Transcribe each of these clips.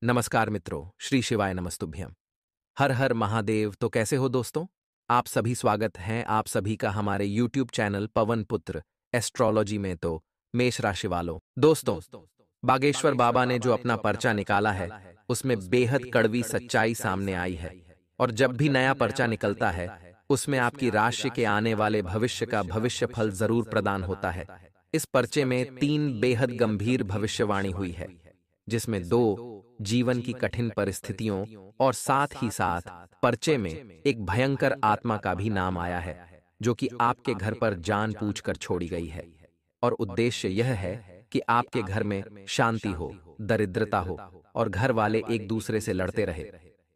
नमस्कार मित्रों, श्री शिवाय नमस्तुभ्यम। हर हर महादेव। तो कैसे हो दोस्तों? आप सभी स्वागत हैं आप सभी का हमारे YouTube चैनल पवन पुत्र एस्ट्रोलॉजी में। तो मेष राशि वालों, दोस्तों, बागेश्वर बाबा ने जो अपना पर्चा निकाला है उसमें बेहद कड़वी सच्चाई सामने आई है। और जब भी नया पर्चा निकलता है उसमें आपकी राशि के आने वाले भविष्य का भविष्य फल जरूर प्रदान होता है। इस पर्चे में 3 बेहद गंभीर भविष्यवाणी हुई है, जिसमें 2 जीवन की कठिन परिस्थितियों और साथ ही साथ पर्चे में एक भयंकर आत्मा का भी नाम आया है, जो कि आपके घर पर जान पूछकर छोड़ी गई है। और उद्देश्य यह है कि आपके घर में शांति हो, दरिद्रता हो और घर वाले एक दूसरे से लड़ते रहे।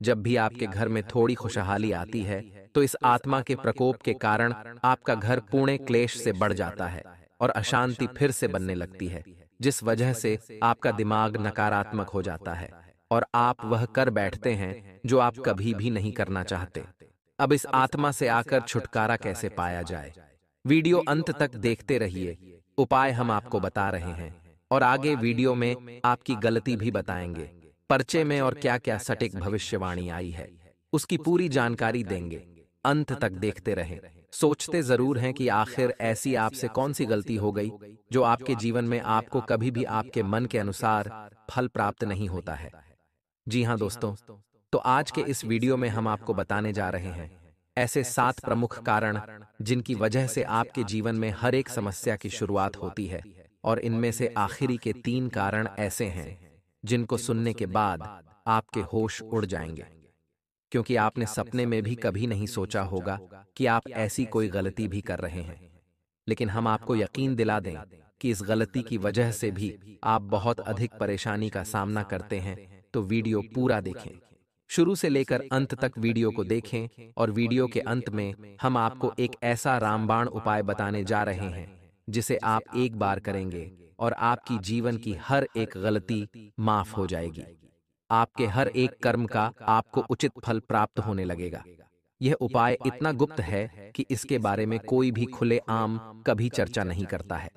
जब भी आपके घर में थोड़ी खुशहाली आती है तो इस आत्मा के प्रकोप के कारण आपका घर पूर्ण क्लेश से बढ़ जाता है और अशांति फिर से बनने लगती है, जिस वजह से आपका दिमाग नकारात्मक हो जाता है और आप वह कर बैठते हैं जो आप कभी भी नहीं करना चाहते। अब इस आत्मा से आकर छुटकारा कैसे पाया जाए? वीडियो अंत तक देखते रहिए, उपाय हम आपको बता रहे हैं और आगे वीडियो में आपकी गलती भी बताएंगे। पर्चे में और क्या क्या सटीक भविष्यवाणी आई है उसकी पूरी जानकारी देंगे। अंत तक देखते रहें। सोचते जरूर हैं कि आखिर ऐसी आपसे कौन सी गलती हो गई जो आपके जीवन में आपको कभी भी आपके मन के अनुसार फल प्राप्त नहीं होता है। जी हाँ दोस्तों, तो आज के इस वीडियो में हम आपको बताने जा रहे हैं ऐसे 7 प्रमुख कारण जिनकी वजह से आपके जीवन में हर एक समस्या की शुरुआत होती है। और इनमें से आखिरी के 3 कारण ऐसे हैं जिनको सुनने के बाद आपके होश उड़ जाएंगे, क्योंकि आपने सपने में भी कभी नहीं सोचा होगा कि आप ऐसी कोई गलती भी कर रहे हैं। लेकिन हम आपको यकीन दिला दें कि इस गलती की वजह से भी आप बहुत अधिक परेशानी का सामना करते हैं। तो वीडियो पूरा देखें, शुरू से लेकर अंत तक वीडियो को देखें। और वीडियो के अंत में हम आपको एक ऐसा रामबाण उपाय बताने जा रहे हैं जिसे आप एक बार करेंगे और आपकी जीवन की हर एक गलती माफ हो जाएगी। आपके हर एक कर्म का आपको उचित फल प्राप्त होने लगेगा। यह उपाय इतना गुप्त है कि इसके बारे में कोई भी खुले आम कभी चर्चा नहीं करता है।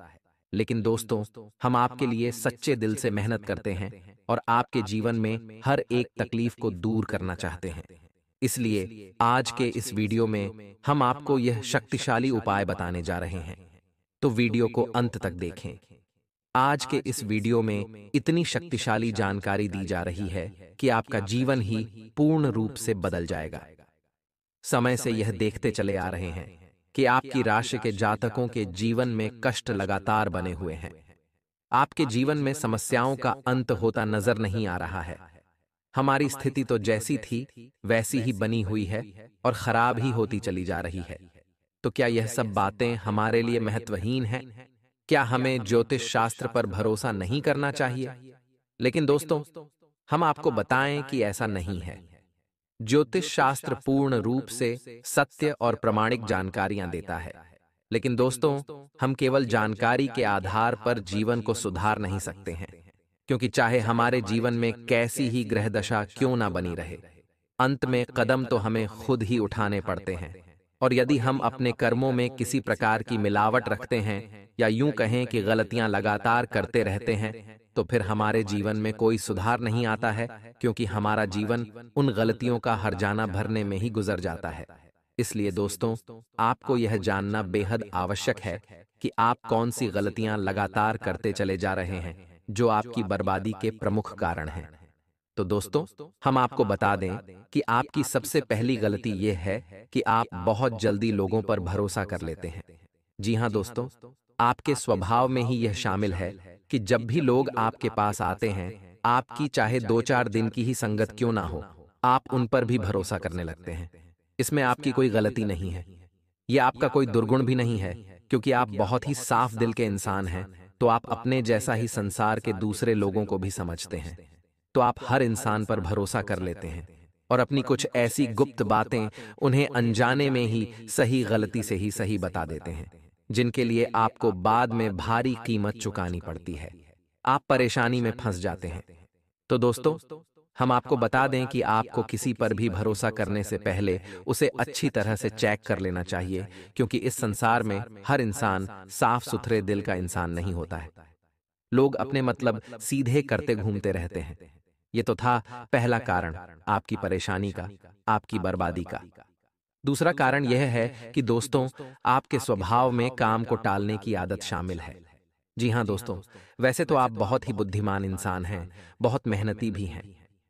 लेकिन दोस्तों, हम आपके लिए सच्चे दिल से मेहनत करते हैं और आपके जीवन में हर एक तकलीफ को दूर करना चाहते हैं। इसलिए आज के इस वीडियो में हम आपको यह शक्तिशाली उपाय बताने जा रहे हैं। तो वीडियो को अंत तक देखें। आज के इस वीडियो में इतनी शक्तिशाली जानकारी दी जा रही है कि आपका जीवन ही पूर्ण रूप से बदल जाएगा। समय से यह देखते चले आ रहे हैं कि आपकी राशि के जातकों के जीवन में कष्ट लगातार बने हुए हैं। आपके जीवन में समस्याओं का अंत होता नजर नहीं आ रहा है। हमारी स्थिति तो जैसी थी वैसी ही बनी हुई है और खराब ही होती चली जा रही है। तो क्या यह सब बातें हमारे लिए महत्वहीन हैं? क्या हमें ज्योतिष शास्त्र पर भरोसा नहीं करना चाहिए? लेकिन दोस्तों, हम आपको बताएं कि ऐसा नहीं है। ज्योतिष शास्त्र पूर्ण रूप से सत्य और प्रामाणिक जानकारियां देता है। लेकिन दोस्तों, हम केवल जानकारी के आधार पर जीवन को सुधार नहीं सकते हैं, क्योंकि चाहे हमारे जीवन में कैसी ही ग्रह दशा क्यों ना बनी रहे, अंत में कदम तो हमें खुद ही उठाने पड़ते हैं। और यदि हम अपने कर्मों में किसी प्रकार की मिलावट रखते हैं या यूं कहें कि गलतियां लगातार करते रहते हैं, तो फिर हमारे जीवन में कोई सुधार नहीं आता है, क्योंकि हमारा जीवन उन गलतियों का हर्जाना भरने में ही गुजर जाता है। इसलिए दोस्तों, आपको यह जानना बेहद आवश्यक है कि आप कौन सी गलतियां लगातार करते चले जा रहे हैं जो आपकी बर्बादी के प्रमुख कारण हैं। तो दोस्तों, हम आपको बता दें कि आपकी सबसे पहली गलती यह है कि आप बहुत जल्दी लोगों पर भरोसा कर लेते हैं। जी हाँ दोस्तों, आपके स्वभाव में ही यह शामिल है कि जब भी लोग आपके पास आते हैं, आपकी चाहे 2-4 दिन की ही संगत क्यों ना हो, आप उन पर भी भरोसा करने लगते हैं। इसमें आपकी कोई गलती नहीं है, यह आपका कोई दुर्गुण भी नहीं है, क्योंकि आप बहुत ही साफ दिल के इंसान हैं। तो आप अपने जैसा ही संसार के दूसरे लोगों को भी समझते हैं। तो आप हर इंसान पर भरोसा कर लेते हैं और अपनी कुछ ऐसी गुप्त बातें उन्हें अनजाने में ही सही गलती से ही सही बता देते हैं, जिनके लिए आपको बाद में भारी कीमत चुकानी पड़ती है। आप परेशानी में फंस जाते हैं। तो दोस्तों, हम आपको बता दें कि आपको किसी पर भी भरोसा करने से पहले उसे अच्छी तरह से चेक कर लेना चाहिए, क्योंकि इस संसार में हर इंसान साफ सुथरे दिल का इंसान नहीं होता है। लोग अपने मतलब सीधे करते घूमते रहते हैं। ये तो था पहला कारण आपकी परेशानी का, आपकी बर्बादी का। दूसरा कारण यह है कि दोस्तों, आपके स्वभाव में काम को टालने की आदत शामिल है। जी हाँ दोस्तों, वैसे तो आप बहुत ही बुद्धिमान इंसान हैं, बहुत मेहनती भी हैं।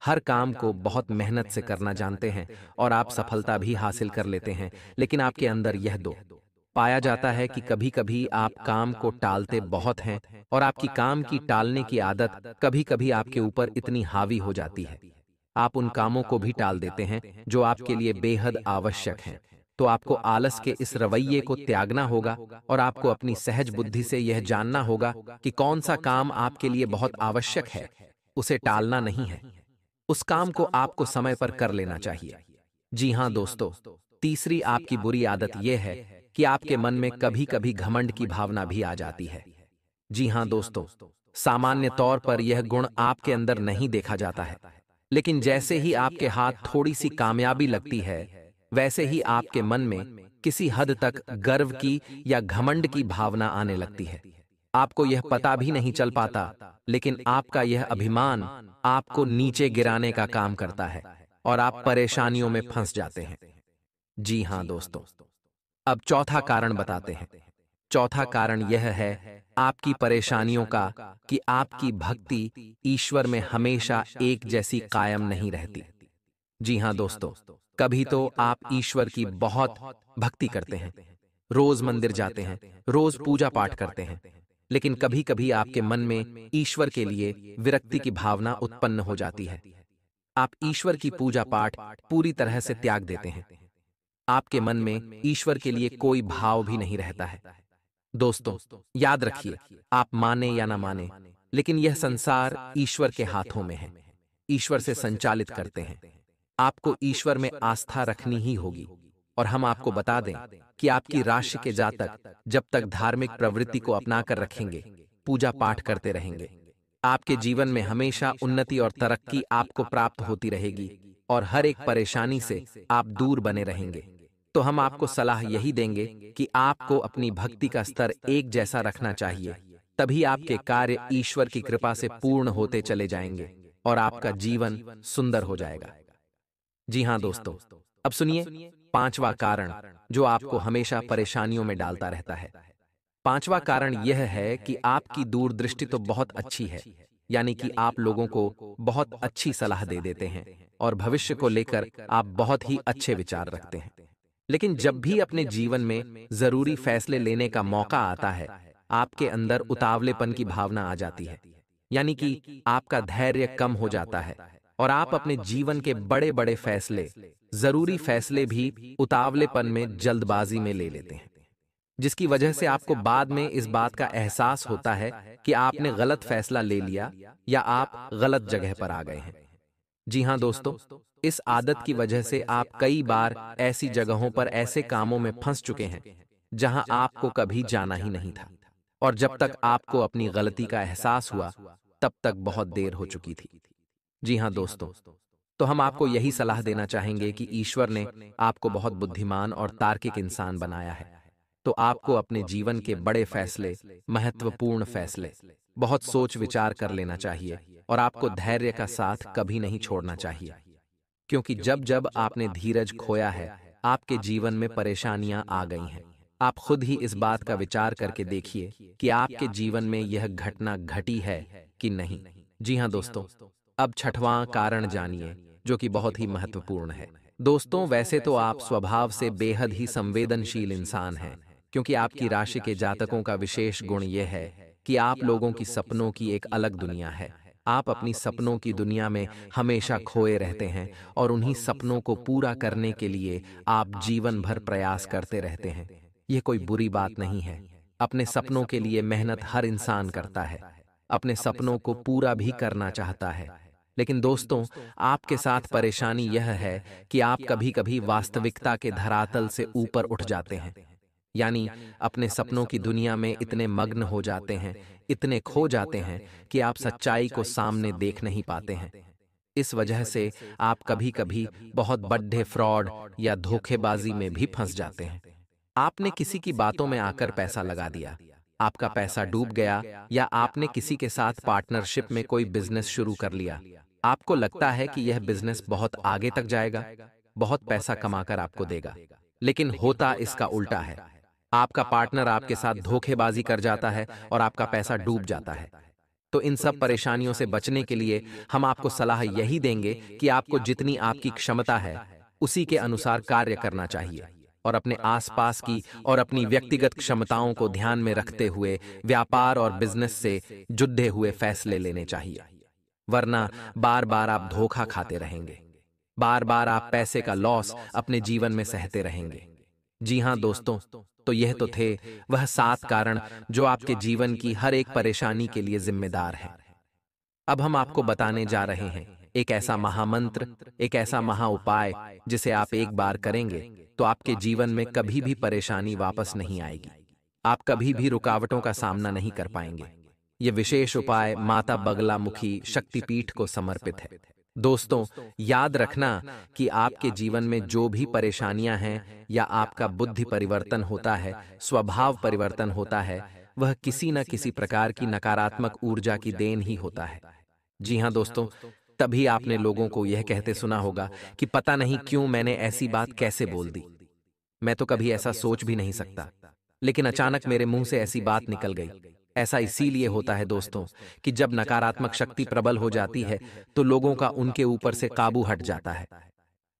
हर काम को बहुत मेहनत से करना जानते हैं और आप सफलता भी हासिल कर लेते हैं, लेकिन आपके अंदर यह दो पाया जाता है कि कभी-कभी आप काम को टालते बहुत हैं और आपकी काम की टालने की आदत कभी-कभी आपके ऊपर इतनी हावी हो जाती है। आप उन कामों को भी टाल देते हैं जो आपके लिए बेहद आवश्यक हैं। तो आपको आलस के इस रवैये को त्यागना होगा और आपको अपनी सहज बुद्धि से यह जानना होगा कि कौन सा काम आपके लिए बहुत आवश्यक है, उसे टालना नहीं है। उस काम को आपको समय पर कर लेना चाहिए। जी हाँ दोस्तों, तीसरी आपकी बुरी आदत यह है कि आपके मन में कभी-कभी घमंड की भावना भी आ जाती है। जी हाँ दोस्तों, सामान्य तौर पर यह गुण आपके अंदर नहीं देखा जाता है, लेकिन जैसे ही आपके हाथ थोड़ी सी कामयाबी लगती है, वैसे ही आपके मन में किसी हद तक गर्व की या घमंड की भावना आने लगती है। आपको यह पता भी नहीं चल पाता, लेकिन आपका यह अभिमान आपको नीचे गिराने का काम करता है और आप परेशानियों में फंस जाते हैं। जी हाँ दोस्तों, अब चौथा कारण बताते हैं। चौथा कारण यह है आपकी परेशानियों का कि आपकी भक्ति ईश्वर में हमेशा एक जैसी कायम नहीं रहती। जी हाँ दोस्तों, कभी तो आप ईश्वर की बहुत भक्ति करते हैं, रोज मंदिर जाते हैं, रोज पूजा पाठ करते हैं, लेकिन कभी-कभी आपके मन में ईश्वर के लिए विरक्ति की भावना उत्पन्न हो जाती है। आप ईश्वर की पूजा पाठ पूरी तरह से त्याग देते हैं। आपके मन में ईश्वर के लिए कोई भाव भी नहीं रहता है। दोस्तों, याद रखिए, आप माने या ना माने, लेकिन यह संसार ईश्वर के हाथों में है। ईश्वर से संचालित करते हैं। आपको ईश्वर में आस्था रखनी ही होगी। और हम आपको बता दें कि आपकी राशि के जातक जब तक धार्मिक प्रवृत्ति को अपनाकर रखेंगे, पूजा पाठ करते रहेंगे, आपके जीवन में हमेशा उन्नति और तरक्की आपको प्राप्त होती रहेगी और हर एक परेशानी से आप दूर बने रहेंगे। तो हम आपको सलाह यही देंगे कि आपको अपनी भक्ति का स्तर एक जैसा रखना चाहिए, तभी आपके कार्य ईश्वर की कृपा से पूर्ण होते चले जाएंगे और आपका जीवन सुंदर हो जाएगा। जी हाँ दोस्तों, अब सुनिए पांचवा कारण जो आपको हमेशा परेशानियों में डालता रहता है। पांचवा कारण यह है कि आपकी दूरदृष्टि तो बहुत अच्छी है, यानी कि आप लोगों को बहुत अच्छी सलाह दे देते हैं और भविष्य को लेकर आप बहुत ही अच्छे विचार रखते हैं। लेकिन जब भी अपने जीवन में जरूरी फैसले लेने का मौका आता है, आपके अंदर उतावलेपन की भावना आ जाती है, यानी कि आपका धैर्य कम हो जाता है और आप अपने जीवन के बड़े-बड़े फैसले, जरूरी फैसले भी उतावलेपन में जल्दबाजी में ले लेते हैं, जिसकी वजह से आपको बाद में इस बात का एहसास होता है कि आपने गलत फैसला ले लिया या आप गलत जगह पर आ गए हैं। जी हाँ दोस्तों, इस आदत की वजह से आप कई बार ऐसी जगहों पर ऐसे कामों में फंस चुके हैं जहां आपको कभी जाना ही नहीं था, और जब तक आपको अपनी गलती का एहसास हुआ तब तक बहुत देर हो चुकी थी। जी हाँ दोस्तों, तो हम आपको यही सलाह देना चाहेंगे कि ईश्वर ने आपको बहुत बुद्धिमान और तार्किक इंसान बनाया है, तो आपको अपने जीवन के बड़े फैसले, महत्वपूर्ण फैसले बहुत सोच विचार कर लेना चाहिए और आपको धैर्य का साथ कभी नहीं छोड़ना चाहिए, क्योंकि जब जब आपने धीरज खोया है, आपके जीवन में परेशानियां आ गई हैं। आप खुद ही इस बात का विचार करके देखिए कि आपके जीवन में यह घटना घटी है कि नहीं। जी हाँ दोस्तों, अब छठवां कारण जानिए जो कि बहुत ही महत्वपूर्ण है। दोस्तों, वैसे तो आप स्वभाव से बेहद ही संवेदनशील इंसान हैं, क्योंकि आपकी राशि के जातकों का विशेष गुण यह है कि आप लोगों की सपनों की एक अलग दुनिया है। आप अपनी सपनों की दुनिया में हमेशा खोए रहते हैं और उन्हीं सपनों को पूरा करने के लिए आप जीवन भर प्रयास करते रहते हैं। यह कोई बुरी बात नहीं है। अपने सपनों के लिए मेहनत हर इंसान करता है, अपने सपनों को पूरा भी करना चाहता है। लेकिन दोस्तों, आपके साथ परेशानी यह है कि आप कभी-कभी वास्तविकता के धरातल से ऊपर उठ जाते हैं, यानी अपने सपनों की दुनिया में इतने मग्न हो जाते हैं, इतने खो जाते हैं कि आप सच्चाई को सामने देख नहीं पाते हैं। इस वजह से आप कभी-कभी बहुत बड़े फ्रॉड या धोखेबाजी में भी फंस जाते हैं। आपने किसी की बातों में आकर पैसा लगा दिया, आपका पैसा डूब गया, या आपने किसी के साथ पार्टनरशिप में कोई बिजनेस शुरू कर लिया, आपको लगता है कि यह बिजनेस बहुत आगे तक जाएगा, बहुत पैसा कमाकर आपको देगा, लेकिन होता इसका उल्टा है। आपका पार्टनर आपके साथ धोखेबाजी कर जाता है और आपका पैसा डूब जाता है। तो इन सब परेशानियों से बचने के लिए हम आपको सलाह यही देंगे कि आपको जितनी आपकी क्षमता है उसी के अनुसार कार्य करना चाहिए और अपने आसपास की और अपनी व्यक्तिगत क्षमताओं को ध्यान में रखते हुए व्यापार और बिजनेस से जुड़े हुए फैसले लेने चाहिए। वरना बार बार आप धोखा खाते रहेंगे, बार बार आप पैसे का लॉस अपने जीवन में सहते रहेंगे। जी हाँ दोस्तों, तो यह तो थे वह 7 कारण जो आपके जीवन की हर एक परेशानी के लिए जिम्मेदार है। अब हम आपको बताने जा रहे हैं एक ऐसा महामंत्र, एक ऐसा महा उपाय जिसे आप एक बार करेंगे तो आपके जीवन में कभी भी परेशानी वापस नहीं आएगी। आप कभी भी रुकावटों का सामना नहीं कर पाएंगे। ये विशेष उपाय माता बगलामुखी शक्तिपीठ को समर्पित है। दोस्तों, याद रखना कि आपके जीवन में जो भी परेशानियां हैं या आपका बुद्धि परिवर्तन होता है, स्वभाव परिवर्तन होता है, वह किसी न किसी प्रकार की नकारात्मक ऊर्जा की देन ही होता है। जी हाँ दोस्तों, तभी आपने लोगों को यह कहते सुना होगा कि पता नहीं क्यों मैंने ऐसी बात कैसे बोल दी, मैं तो कभी ऐसा सोच भी नहीं सकता, लेकिन अचानक मेरे मुंह से ऐसी बात निकल गई। ऐसा इसीलिए होता है दोस्तों कि जब नकारात्मक शक्ति प्रबल हो जाती है तो लोगों का उनके ऊपर से काबू हट जाता है।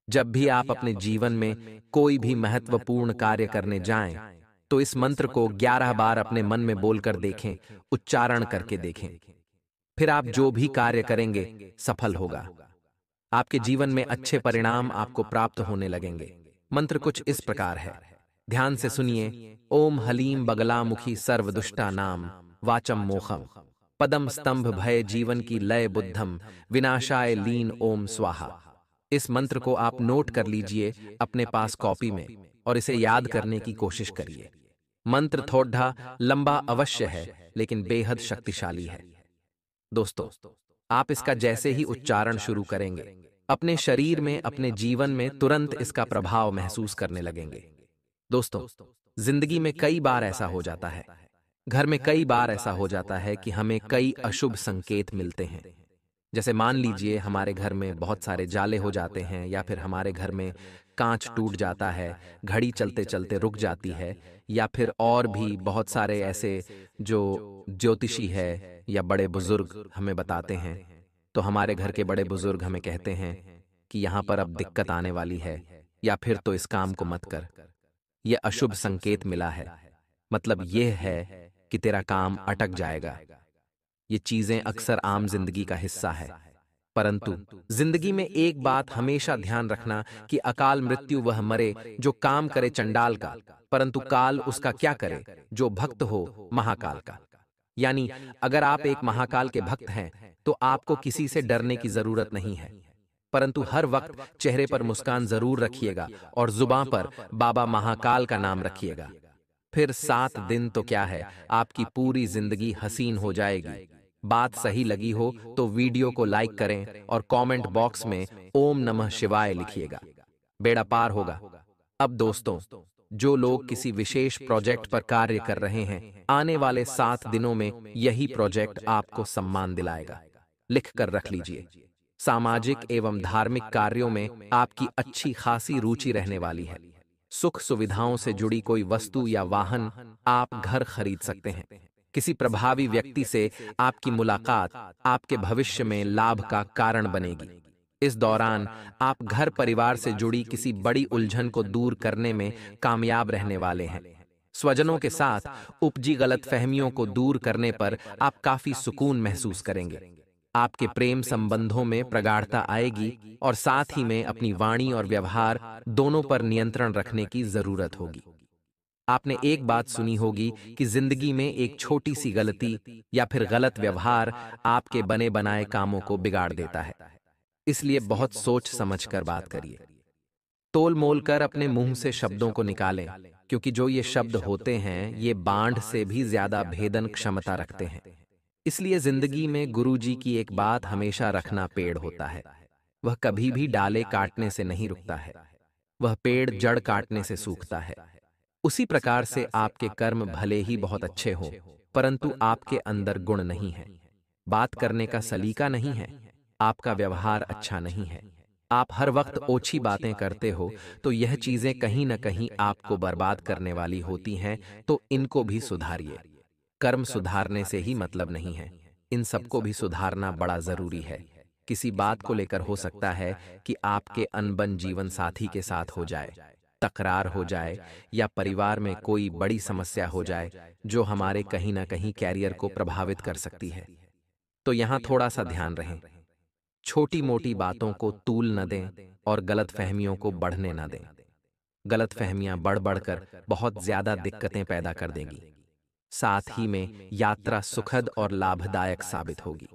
जब भी आप अपने जीवन में कोई भी महत्वपूर्ण कार्य करने जाएं, तो इस मंत्र को 11 बार अपने मन में बोलकर देखें, उच्चारण करके देखें। फिर आप जो भी कार्य करेंगे सफल होगा। आपके जीवन में अच्छे परिणाम आपको प्राप्त होने लगेंगे। मंत्र कुछ इस प्रकार है, ध्यान से सुनिए। ओम हलीम बगलामुखी सर्वदुष्टा नाम वाचम मोखम पदम स्तंभ भय जीवन की लय बुद्धम विनाशाय लीन ओम स्वाहा। इस मंत्र को आप नोट कर लीजिए अपने पास कॉपी में और इसे याद करने की कोशिश करिए। मंत्र थोड़ा लंबा अवश्य है लेकिन बेहद शक्तिशाली है। दोस्तों, आप इसका जैसे ही उच्चारण शुरू करेंगे अपने शरीर में, अपने जीवन में तुरंत इसका प्रभाव महसूस करने लगेंगे। दोस्तों, जिंदगी में कई बार ऐसा हो जाता है, घर में कई बार ऐसा हो जाता है कि हमें कई अशुभ संकेत मिलते हैं। जैसे मान लीजिए हमारे घर में बहुत सारे जाले हो जाते हैं, या फिर हमारे घर में कांच टूट जाता है, घड़ी चलते चलते रुक जाती है, या फिर और भी बहुत सारे ऐसे जो ज्योतिषी है या बड़े बुजुर्ग हमें बताते हैं। तो हमारे घर के बड़े बुजुर्ग हमें कहते हैं कि यहाँ पर अब दिक्कत आने वाली है, या फिर तो इस काम को मत कर, यह अशुभ संकेत मिला है, मतलब यह है कि तेरा काम अटक जाएगा। ये चीजें अक्सर आम जिंदगी का हिस्सा है, परंतु जिंदगी में एक बात हमेशा ध्यान रखना कि अकाल मृत्यु वह मरे जो काम करे चंडाल का, परंतु काल उसका क्या करे जो भक्त हो महाकाल का। यानी अगर आप एक महाकाल के भक्त हैं तो आपको किसी से डरने की जरूरत नहीं है, परंतु हर वक्त चेहरे पर मुस्कान जरूर रखिएगा और जुबान पर बाबा महाकाल का नाम रखिएगा। फिर 7 दिन तो क्या है, आपकी पूरी जिंदगी हसीन हो जाएगी। बात सही लगी हो तो वीडियो को लाइक करें और कमेंट बॉक्स में ओम नमः शिवाय लिखिएगा, बेड़ा पार होगा। अब दोस्तों, जो लोग किसी विशेष प्रोजेक्ट पर कार्य कर रहे हैं, आने वाले 7 दिनों में यही प्रोजेक्ट आपको सम्मान दिलाएगा। लिख कर रख लीजिए। सामाजिक एवं धार्मिक कार्यों में आपकी अच्छी खासी रुचि रहने वाली है। सुख सुविधाओं से जुड़ी कोई वस्तु या वाहन आप घर खरीद सकते हैं। किसी प्रभावी व्यक्ति से आपकी मुलाकात आपके भविष्य में लाभ का कारण बनेगी। इस दौरान आप घर परिवार से जुड़ी किसी बड़ी उलझन को दूर करने में कामयाब रहने वाले हैं। स्वजनों के साथ उपजी गलतफहमियों को दूर करने पर आप काफी सुकून महसूस करेंगे। आपके प्रेम संबंधों में प्रगाढ़ता आएगी और साथ ही में अपनी वाणी और व्यवहार दोनों पर नियंत्रण रखने की जरूरत होगी। आपने एक बात सुनी होगी कि जिंदगी में एक छोटी सी गलती या फिर गलत व्यवहार आपके बने बनाए कामों को बिगाड़ देता है। इसलिए बहुत सोच समझ कर बात करिए। तोल मोल कर अपने मुंह से शब्दों को निकालें, क्योंकि जो ये शब्द होते हैं ये बांध से भी ज्यादा भेदन क्षमता रखते हैं। इसलिए जिंदगी में गुरुजी की एक बात हमेशा रखना, पेड़ होता है वह कभी भी डाले काटने से नहीं रुकता है, वह पेड़ जड़ काटने से सूखता है। उसी प्रकार से आपके कर्म भले ही बहुत अच्छे हों, परंतु आपके अंदर गुण नहीं है, बात करने का सलीका नहीं है, आपका व्यवहार अच्छा नहीं है, आप हर वक्त ओछी बातें करते हो, तो यह चीजें कहीं न कहीं आपको बर्बाद करने वाली होती हैं, तो इनको भी सुधारिए। कर्म सुधारने से ही मतलब नहीं है, इन सबको भी सुधारना बड़ा जरूरी है। किसी बात को लेकर हो सकता है कि आपके अनबन जीवन साथी के साथ हो जाए, तकरार हो जाए, या परिवार में कोई बड़ी समस्या हो जाए जो हमारे कहीं ना कहीं कैरियर को प्रभावित कर सकती है। तो यहाँ थोड़ा सा ध्यान रहें, छोटी मोटी बातों को तूल न दें और गलत फहमियों को बढ़ने न दें। गलत फहमियां बढ़ बढ़कर बहुत ज्यादा दिक्कतें पैदा कर देंगी। साथ ही में यात्रा सुखद और लाभदायक साबित होगी।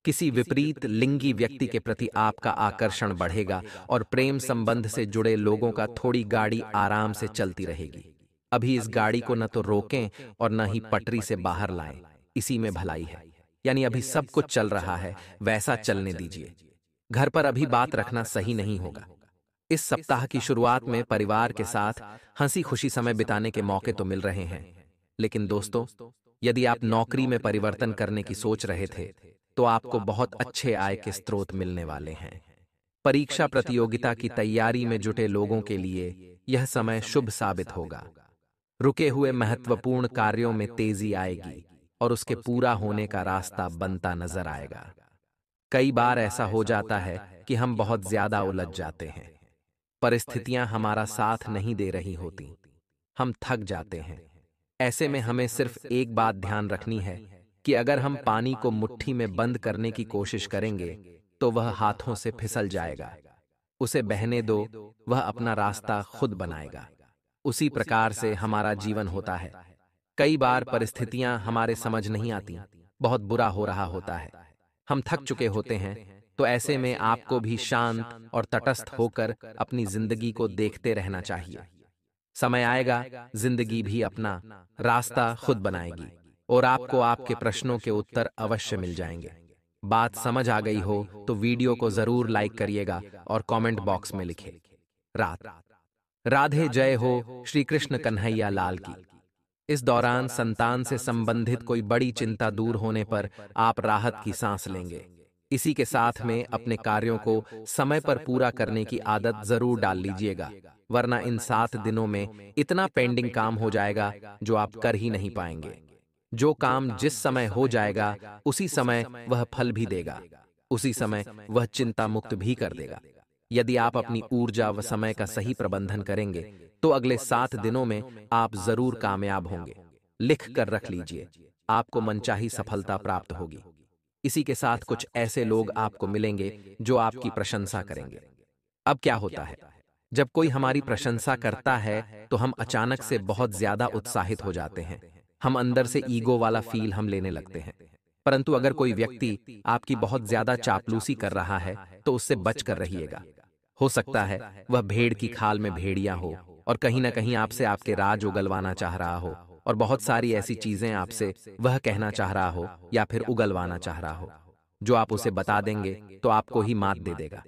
किसी विपरीत लिंगी व्यक्ति के प्रति आपका आकर्षण बढ़ेगा और प्रेम संबंध से जुड़े लोगों का थोड़ी गाड़ी आराम से चलती रहेगी। अभी इस गाड़ी को न तो रोकें और न ही पटरी से बाहर लाएं, इसी में भलाई है। यानी अभी सब कुछ चल रहा है, वैसा चलने दीजिए। घर पर अभी बात रखना सही नहीं होगा। इस सप्ताह की शुरुआत में परिवार के साथ हंसी खुशी समय बिताने के मौके तो मिल रहे हैं, लेकिन दोस्तों, यदि आप नौकरी में परिवर्तन करने की सोच रहे थे, तो आपको बहुत अच्छे आय के स्रोत मिलने वाले हैं। परीक्षा प्रतियोगिता की तैयारी में जुटे लोगों के लिए यह समय शुभ साबित होगा। रुके हुए महत्वपूर्ण कार्यों में तेजी आएगी और उसके पूरा होने का रास्ता बनता नजर आएगा। कई बार ऐसा हो जाता है कि हम बहुत ज्यादा उलझ जाते हैं, परिस्थितियां हमारा साथ नहीं दे रही होती, हम थक जाते हैं। ऐसे में हमें सिर्फ एक बात ध्यान रखनी है कि अगर हम पानी को मुट्ठी में बंद करने की कोशिश करेंगे, तो वह हाथों से फिसल जाएगा। उसे बहने दो, वह अपना रास्ता खुद बनाएगा। उसी प्रकार से हमारा जीवन होता है। कई बार परिस्थितियां हमारे समझ नहीं आती, बहुत बुरा हो रहा होता है, हम थक चुके होते हैं, तो ऐसे में आपको भी शांत और तटस्थ होकर अपनी जिंदगी को देखते रहना चाहिए। समय आएगा, जिंदगी भी अपना रास्ता खुद बनाएगी और आपको आपके प्रश्नों के उत्तर अवश्य मिल जाएंगे। बात समझ आ गई हो तो वीडियो को जरूर लाइक करिएगा और कमेंट बॉक्स में लिखे राधे जय हो श्री कृष्ण कन्हैया लाल की। इस दौरान संतान से संबंधित कोई बड़ी चिंता दूर होने पर आप राहत की सांस लेंगे। इसी के साथ में अपने कार्यों को समय पर पूरा करने की आदत जरूर डाल लीजिएगा, वरना इन 7 दिनों में इतना पेंडिंग काम हो जाएगा जो आप कर ही नहीं पाएंगे। जो काम जिस समय हो जाएगा उसी समय वह फल भी देगा, उसी समय वह चिंता मुक्त भी कर देगा। यदि आप अपनी ऊर्जा व समय का सही प्रबंधन करेंगे तो अगले 7 दिनों में आप जरूर कामयाब होंगे। लिख कर रख लीजिए, आपको मनचाही सफलता प्राप्त होगी। इसी के साथ कुछ ऐसे लोग आपको मिलेंगे जो आपकी प्रशंसा करेंगे। अब क्या होता है, जब कोई हमारी प्रशंसा करता है तो हम अचानक से बहुत ज्यादा उत्साहित हो जाते हैं। हम अंदर से ईगो वाला फील हम लेने लगते हैं। परंतु अगर कोई व्यक्ति आपकी बहुत ज्यादा चापलूसी कर रहा है तो उससे बच कर रहिएगा। हो सकता है वह भेड़ की खाल में भेड़िया हो और कहीं ना कहीं आपसे आपके राज उगलवाना चाह रहा हो, और बहुत सारी ऐसी चीजें आपसे वह कहना चाह रहा हो या फिर उगलवाना चाह रहा हो, जो आप उसे बता देंगे तो आपको ही मात दे देगा।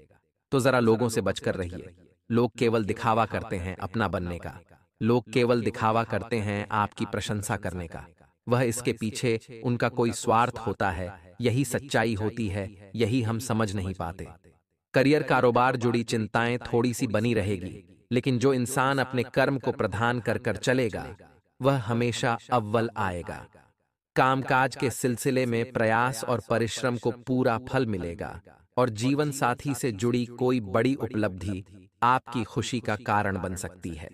तो जरा लोगों से बचकर रहिए। लोग केवल दिखावा करते हैं अपना बनने का, लोग केवल दिखावा करते हैं आपकी प्रशंसा करने का। वह इसके पीछे उनका कोई स्वार्थ होता है, यही सच्चाई होती है, यही हम समझ नहीं पाते। करियर कारोबार जुड़ी चिंताएं थोड़ी सी बनी रहेगी, लेकिन जो इंसान अपने कर्म को प्रधान कर कर चलेगा वह हमेशा अव्वल आएगा। कामकाज के सिलसिले में प्रयास और परिश्रम को पूरा फल मिलेगा और जीवन साथी से जुड़ी कोई बड़ी उपलब्धि आपकी खुशी का कारण बन सकती है।